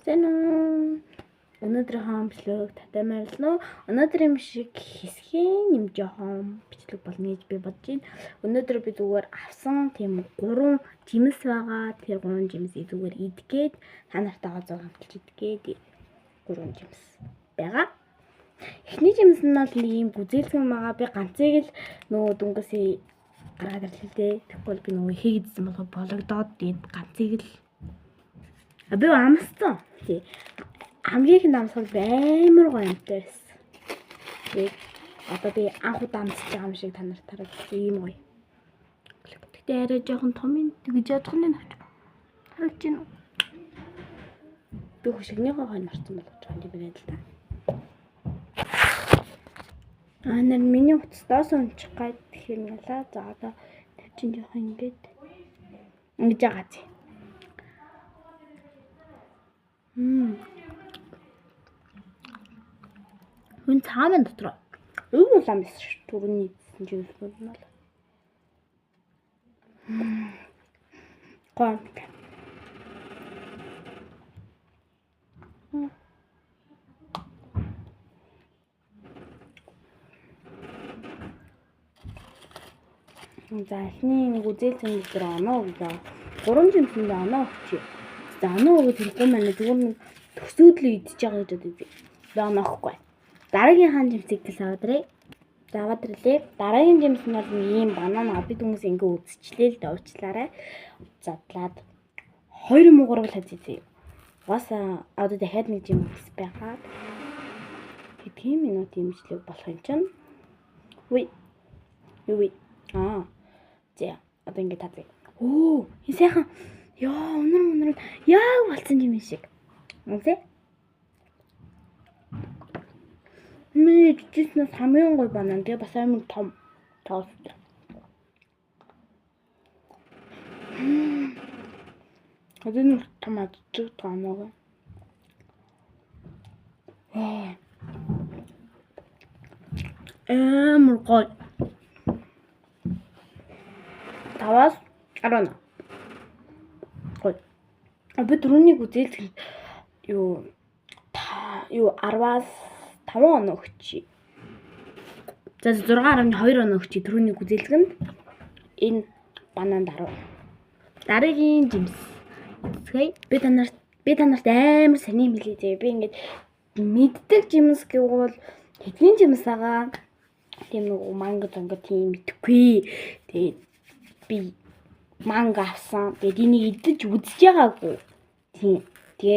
Тэнэ өнөөдрийн бичлэг татамарлно. Өнөөдрийн шиг хэсгийн юм жоохон бичлэг болно гэж би бодож байна. Өнөөдөр би зүгээр авсан тийм 3 жимс байгаа. Тэр 3 жимсийг зүгээр идгээд та нартайгаа зур хамталж идгээд 3 жимс байгаа. Эхний жимс нь бол ийм гүзээлсэн байгаа. Би ганцыг л нөгөө дүнгээсээ гаргаад ирлээ дээ. Тэгвэл би нөгөө хийгээдсэн бологдоод тэгээд ганцыг л би амссан. Тий. Хамгийн их амсгал амар гоё юмтай байсан. Тэгээд одоо би анх удаа амсаж байгаа юм шиг та нарт хараад ийм гоё. Гэтэ арай жоохон том юм. Тэгж ядах нь навч. Харагч гин. Би хөшигнийхөө хойно орсон болгож байгаа юм байна л да. Нар миний утастаас унчих гад тэгэхээр ялаа. За одоо тавьчин жоохон ингэж байгаа чи. Хүн цаамын дотор юу улаан байсан ш. Түрүүний жимснүүд нь бол. Гоо. За эхний гүзээлсэн дээр оноо гэж 3 жимсэнд оноо өгчээ. За оноо өгөх хэрэггүй маань зүгээр төсөөдлөө идчихэж байгаа гэж боддог. Би оноо өгөхгүй. Дараагийн хаан жимсийг тэл аваад заваад ирлээ. Дараагийн жимс нь бол ийм банана би дүнс ингээ үзчихлээ л да уучлаарай. Задлаад 2 муу 3 л хазээ. Угаасаа одоо дахиад нэг жимс байгаа. Тийм минут имжлэг болох юм чинь. Үгүй. За одоо ингээ таа. Оо, энэ сайхан. Яа, өнөр яг болцсон юм шиг. Үнэ? Миний жижигнээс хамгийн гоё банан тэгээ бас амар том тост. Хэдэн томат зүг таамаг. Амар гоё. 5-аас 10. Гоё. Би түрүүнийг үзээлдэг юу 10-аас 5 оноо өгчий. За 6.2 оноо өгчий түрүүнийг үзээлгэнд. Энэ банан 10. Дараагийн жимс. Үзье. Би танарт амар саний хэлээ зэ. Би ингээд мэддэг жимс гэвэл хэдийн жимс байгаа. Тийм нэг манго зонго тийм идэхгүй. Тэгээд би манго авсан. Тэгээд энийг идэж үзэж байгаагүй. Тийм. Тэгээд